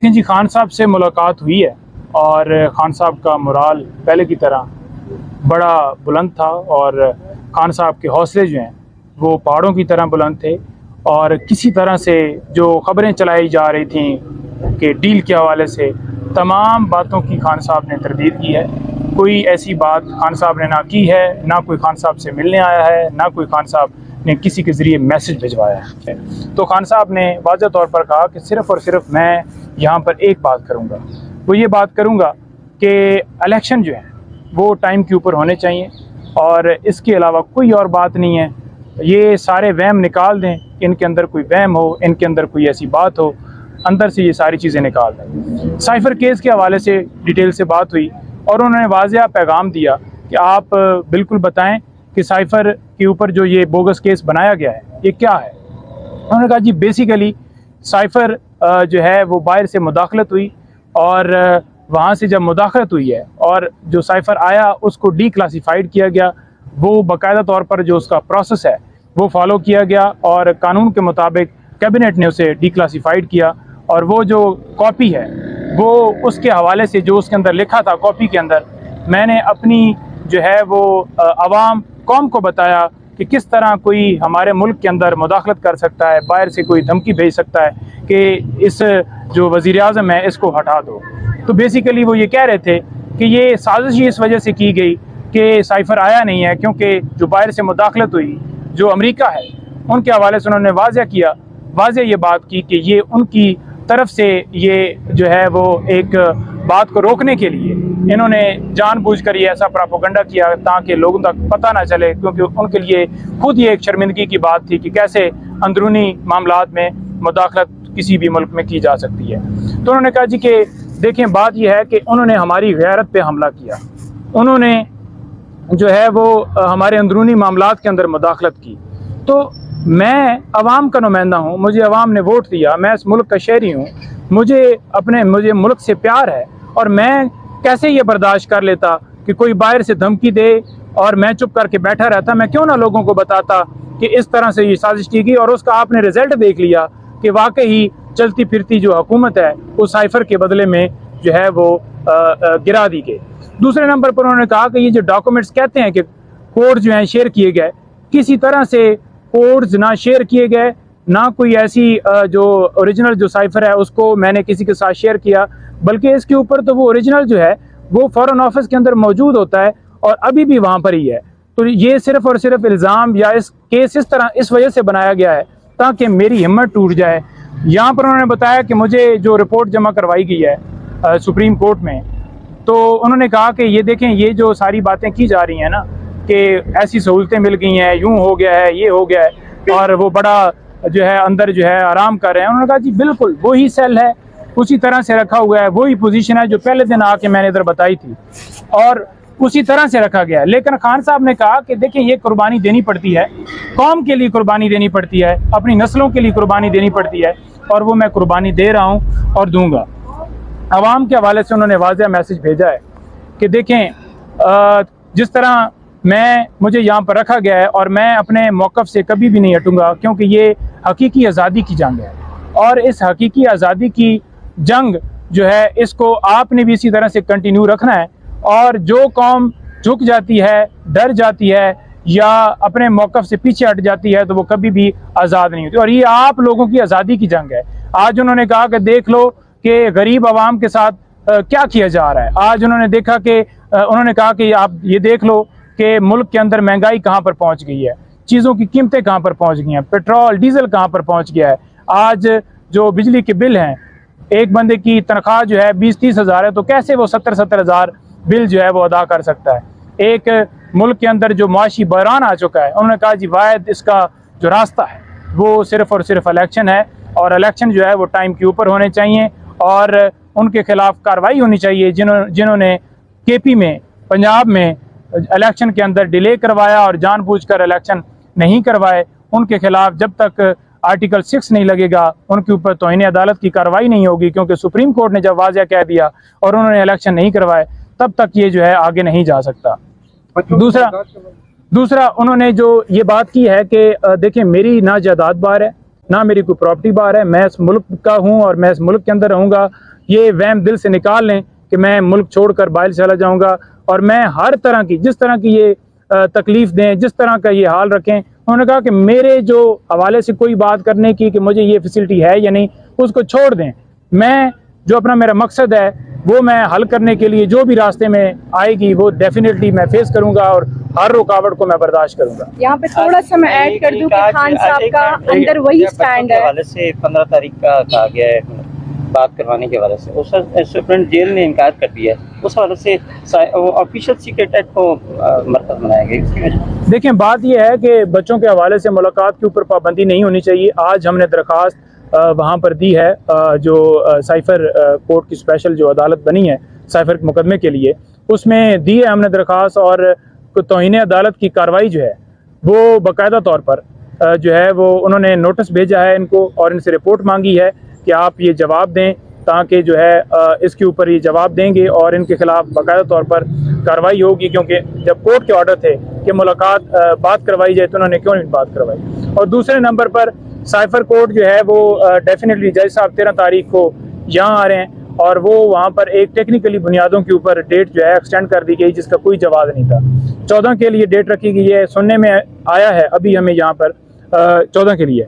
जी खान साहब से मुलाकात हुई है और खान साहब का मोराल पहले की तरह बड़ा बुलंद था और खान साहब के हौसले जो हैं वो पहाड़ों की तरह बुलंद थे। और किसी तरह से जो ख़बरें चलाई जा रही थी कि डील के हवाले से तमाम बातों की खान साहब ने तरदीद की है। कोई ऐसी बात खान साहब ने ना की है, ना कोई खान साहब से मिलने आया है, ना कोई खान साहब ने किसी के ज़रिए मैसेज भिजवाया है। तो खान साहब ने वाज़ह तौर पर कहा कि सिर्फ़ और सिर्फ मैं यहाँ पर एक बात करूँगा, वो ये बात करूँगा कि इलेक्शन जो है वो टाइम के ऊपर होने चाहिए और इसके अलावा कोई और बात नहीं है। ये सारे वहम निकाल दें, इनके अंदर कोई वहम हो, इनके अंदर कोई ऐसी बात हो, अंदर से ये सारी चीज़ें निकाल दें। साइफ़र केस के हवाले से डिटेल से बात हुई और उन्होंने वाज़ेह पैगाम दिया कि आप बिल्कुल बताएं कि साइफ़र के ऊपर जो ये बोगस केस बनाया गया है ये क्या है। उन्होंने कहा जी बेसिकली साइफ़र जो है वो बाहर से मुदाखलत हुई और वहाँ से जब मुदाखलत हुई है और जो साइफ़र आया उसको डीक्लासिफाइड किया गया, वो बाकायदा तौर पर जो उसका प्रोसेस है वो फॉलो किया गया और कानून के मुताबिक कैबिनेट ने उसे डीक्लासिफाइड किया और वो जो कॉपी है वो उसके हवाले से जो उसके अंदर लिखा था कॉपी के अंदर, मैंने अपनी जो है वो आवाम कौम को बताया कि किस तरह कोई हमारे मुल्क के अंदर मुदाखलत कर सकता है, बाहर से कोई धमकी भेज सकता है कि इस जो वज़ीर आज़म है इसको हटा दो। तो बेसिकली वो ये कह रहे थे कि ये साजिश इस वजह से की गई कि साइफ़र आया नहीं है क्योंकि जो बाहर से मुदाखलत हुई जो अमेरिका है उनके हवाले से उन्होंने वाज़ेह ये बात की कि ये उनकी तरफ से ये जो है वो एक बात को रोकने के लिए इन्होंने जानबूझकर ये ऐसा प्रोपेगेंडा किया ताकि लोगों तक पता ना चले, क्योंकि उनके लिए खुद ये एक शर्मिंदगी की बात थी कि कैसे अंदरूनी मामलात में मुदाखलत किसी भी मुल्क में की जा सकती है। तो उन्होंने कहा जी कि देखें बात यह है कि उन्होंने हमारी गैरत पे हमला किया, उन्होंने जो है वो हमारे अंदरूनी मामलात के अंदर मुदाखलत की। तो मैं अवाम का नुमाइंदा हूँ, मुझे अवाम ने वोट दिया, मैं इस मुल्क का शहरी हूँ, मुझे मुल्क से प्यार है और मैं कैसे ये बर्दाश्त कर लेता कि कोई बाहर से धमकी दे और मैं चुप करके बैठा रहता। मैं क्यों ना लोगों को बताता कि इस तरह से ये साजिश की गई और उसका आपने रिजल्ट देख लिया कि वाकई चलती फिरती जो हुकूमत है वो साइफ़र के बदले में जो है वो गिरा दी गई। दूसरे नंबर पर उन्होंने कहा कि ये जो डॉक्यूमेंट्स कहते हैं कि कोड जो हैं शेयर किए गए, किसी तरह से कोड्स ना शेयर किए गए, ना कोई ऐसी जो ओरिजिनल जो साइफ़र है उसको मैंने किसी के साथ शेयर किया, बल्कि इसके ऊपर तो वो ओरिजिनल जो है वो फॉरेन ऑफिस के अंदर मौजूद होता है और अभी भी वहाँ पर ही है। तो ये सिर्फ़ और सिर्फ इल्ज़ाम या इस केस इस तरह इस वजह से बनाया गया है ताकि मेरी हिम्मत टूट जाए। यहाँ पर उन्होंने बताया कि मुझे जो रिपोर्ट जमा करवाई गई है सुप्रीम कोर्ट में, तो उन्होंने कहा कि ये देखें ये जो सारी बातें की जा रही हैं ना कि ऐसी सहूलतें मिल गई हैं, यूँ हो गया है, ये हो गया है और वो बड़ा जो है अंदर जो है आराम कर रहे हैं। उन्होंने कहा जी बिल्कुल वही सेल है, उसी तरह से रखा हुआ है, वही पोजीशन है जो पहले दिन आके मैंने इधर बताई थी और उसी तरह से रखा गया है। लेकिन खान साहब ने कहा कि देखिए ये कुर्बानी देनी पड़ती है, कौम के लिए कुर्बानी देनी पड़ती है, अपनी नस्लों के लिए कुर्बानी देनी पड़ती है और वो मैं कुर्बानी दे रहा हूँ और दूंगा। आवाम के हवाले से उन्होंने वाज़ेह मैसेज भेजा है कि देखें जिस तरह मुझे यहाँ पर रखा गया है और मैं अपने मौक़िफ़ से कभी भी नहीं हटूँगा, क्योंकि ये हकीकी आज़ादी की जंग है और इस हकीकी आज़ादी की जंग जो है इसको आपने भी इसी तरह से कंटिन्यू रखना है। और जो कौम झुक जाती है, डर जाती है या अपने मौक़िफ़ से पीछे हट जाती है तो वो कभी भी आज़ाद नहीं होती और ये आप लोगों की आज़ादी की जंग है। आज उन्होंने कहा कि देख लो कि गरीब आवाम के साथ क्या किया जा रहा है। आज उन्होंने देखा कि उन्होंने कहा कि आप ये देख लो कि मुल्क के अंदर महंगाई कहाँ पर पहुँच गई है, चीज़ों की कीमतें कहाँ पर पहुँच गई हैं, पेट्रोल डीजल कहाँ पर पहुँच गया है। आज जो बिजली के बिल हैं, एक बंदे की तनख्वाह जो है 20-30 हज़ार है तो कैसे वो 70-70 हज़ार बिल जो है वो अदा कर सकता है। एक मुल्क के अंदर जो मुआशी बहरान आ चुका है, उन्होंने कहा जी वाहिद इसका जो रास्ता है वो सिर्फ़ और सिर्फ इलेक्शन है और इलेक्शन जो है वो टाइम के ऊपर होने चाहिए और उनके खिलाफ कार्रवाई होनी चाहिए जिन्होंने केपी में पंजाब में इलेक्शन के अंदर डिले करवाया और जानबूझकर इलेक्शन नहीं करवाए। उनके खिलाफ जब तक आर्टिकल 6 नहीं लगेगा उनके ऊपर तौहीन अदालत की कार्रवाई नहीं होगी, क्योंकि सुप्रीम कोर्ट ने जब वाज़ेह कह दिया और उन्होंने इलेक्शन नहीं करवाए तब तक ये जो है आगे नहीं जा सकता। दूसरा उन्होंने जो ये बात की है कि देखिए मेरी ना जायदाद बाहर है, ना मेरी कोई प्रॉपर्टी बाहर है, मैं इस मुल्क का हूँ और मैं इस मुल्क के अंदर रहूँगा। ये वहम दिल से निकाल लें कि मैं मुल्क छोड़कर बाहर चला जाऊंगा। और मैं हर तरह की, जिस तरह की ये तकलीफ़ दें, जिस तरह का ये हाल रखें, उन्होंने कहा कि मेरे जो हवाले से कोई बात करने की कि मुझे ये फैसिलिटी है या नहीं, उसको छोड़ दें। मैं जो अपना मेरा मकसद है वो मैं हल करने के लिए जो भी रास्ते में आएगी वो डेफिनेटली मैं फेस करूंगा और हर रुकावट को मैं बर्दाश्त करूंगा। यहाँ पे थोड़ा सा मैं ऐड कर दूं कि खान साहब का अंदर वही स्टैंड है। हवाले से 15 तारीख का कहा गया है बात करवाने के हवाले से, उस सुप्रीम जेल ने इनकार कर दिया है। उस हवाले से ऑफिशियल सीक्रेट एक्ट को मरकज बनाया गया इसकी वजह। देखें, बात यह है कि बच्चों के हवाले से मुलाकात के ऊपर पाबंदी नहीं होनी चाहिए। आज हमने दरख्वास्त वहाँ पर दी है, जो साइफर कोर्ट की स्पेशल जो अदालत बनी है साइफर के मुकदमे के लिए, उसमें दी है हमने दरख्वास्त। और तौहीन अदालत की कार्रवाई जो है वो बाकायदा तौर पर जो है वो उन्होंने नोटिस भेजा है इनको और इनसे रिपोर्ट मांगी है कि आप ये जवाब दें, ताकि जो है इसके ऊपर ये जवाब देंगे और इनके खिलाफ बाकायदा तौर पर कार्रवाई होगी। क्योंकि जब कोर्ट के ऑर्डर थे कि मुलाकात बात करवाई जाए तो उन्होंने क्यों नहीं बात करवाई। और दूसरे नंबर पर साइफर कोर्ट जो है वो डेफिनेटली जज साहब 13 तारीख को यहाँ आ रहे हैं और वो वहाँ पर एक टेक्निकली बुनियादों के ऊपर डेट जो है एक्सटेंड कर दी गई, जिसका कोई जवाब नहीं था। 14 के लिए डेट रखी गई है, सुनने में आया है अभी हमें यहाँ पर 14 के लिए।